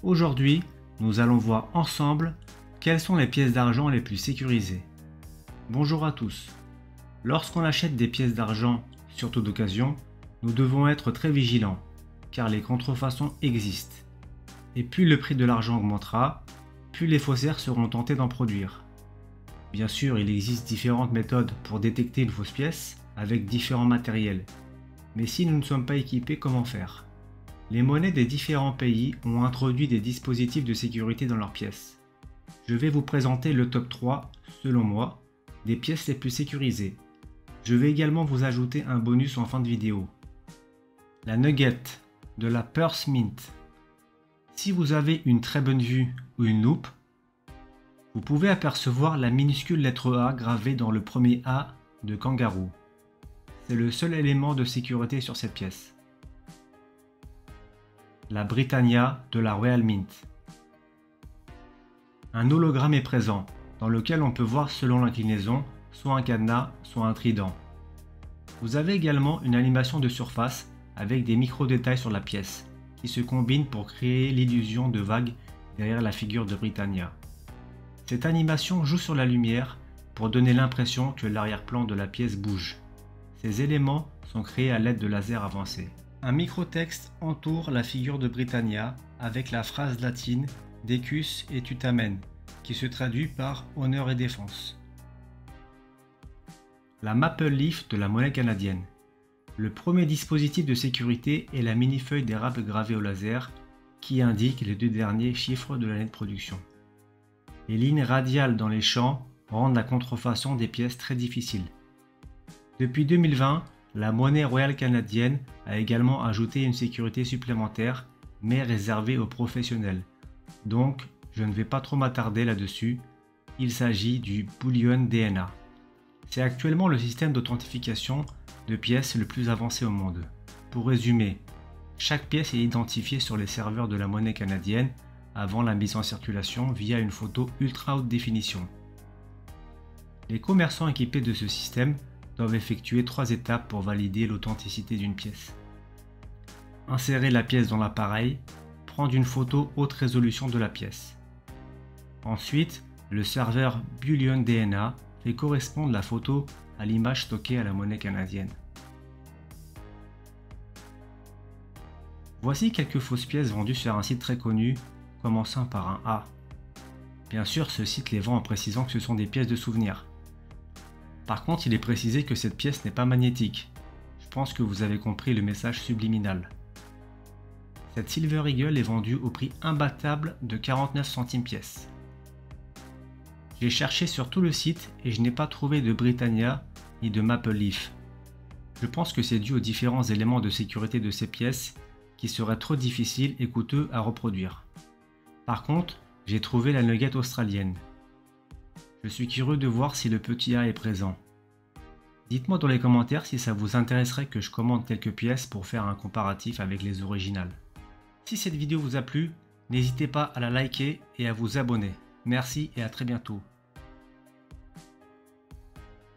Aujourd'hui, nous allons voir ensemble quelles sont les pièces d'argent les plus sécurisées. Bonjour à tous. Lorsqu'on achète des pièces d'argent, surtout d'occasion, nous devons être très vigilants, car les contrefaçons existent. Et plus le prix de l'argent augmentera, plus les faussaires seront tentés d'en produire. Bien sûr, il existe différentes méthodes pour détecter une fausse pièce avec différents matériels. Mais si nous ne sommes pas équipés, comment faire? Les monnaies des différents pays ont introduit des dispositifs de sécurité dans leurs pièces. Je vais vous présenter le top 3, selon moi, des pièces les plus sécurisées. Je vais également vous ajouter un bonus en fin de vidéo. La Nugget de la Purse Mint. Si vous avez une très bonne vue ou une loupe, vous pouvez apercevoir la minuscule lettre A gravée dans le premier A de kangaroo. C'est le seul élément de sécurité sur cette pièce. La Britannia de la Royal Mint. Un hologramme est présent, dans lequel on peut voir selon l'inclinaison, soit un cadenas, soit un trident. Vous avez également une animation de surface avec des micro-détails sur la pièce, qui se combinent pour créer l'illusion de vagues derrière la figure de Britannia. Cette animation joue sur la lumière pour donner l'impression que l'arrière-plan de la pièce bouge. Ces éléments sont créés à l'aide de lasers avancés. Un microtexte entoure la figure de Britannia avec la phrase latine « Decus et Tutamen » qui se traduit par « honneur et défense ». La Maple Leaf de la monnaie canadienne. Le premier dispositif de sécurité est la mini-feuille d'érable gravée au laser qui indique les deux derniers chiffres de l'année de production. Les lignes radiales dans les champs rendent la contrefaçon des pièces très difficile. Depuis 2020, la monnaie royale canadienne a également ajouté une sécurité supplémentaire, mais réservée aux professionnels. Donc, je ne vais pas trop m'attarder là-dessus. Il s'agit du Bullion DNA. C'est actuellement le système d'authentification de pièces le plus avancé au monde. Pour résumer, chaque pièce est identifiée sur les serveurs de la monnaie canadienne avant la mise en circulation via une photo ultra haute définition. Les commerçants équipés de ce système doivent effectuer 3 étapes pour valider l'authenticité d'une pièce. Insérer la pièce dans l'appareil, prendre une photo haute résolution de la pièce. Ensuite, le serveur Bullion DNA fait correspondre la photo à l'image stockée à la monnaie canadienne. Voici quelques fausses pièces vendues sur un site très connu, commençant par un A. Bien sûr, ce site les vend en précisant que ce sont des pièces de souvenir. Par contre, il est précisé que cette pièce n'est pas magnétique. Je pense que vous avez compris le message subliminal. Cette Silver Eagle est vendue au prix imbattable de 49 centimes pièce. J'ai cherché sur tout le site et je n'ai pas trouvé de Britannia ni de Maple Leaf. Je pense que c'est dû aux différents éléments de sécurité de ces pièces qui seraient trop difficiles et coûteux à reproduire. Par contre, j'ai trouvé la Nugget australienne. Je suis curieux de voir si le petit A est présent. Dites-moi dans les commentaires si ça vous intéresserait que je commande quelques pièces pour faire un comparatif avec les originales. Si cette vidéo vous a plu, n'hésitez pas à la liker et à vous abonner. Merci et à très bientôt.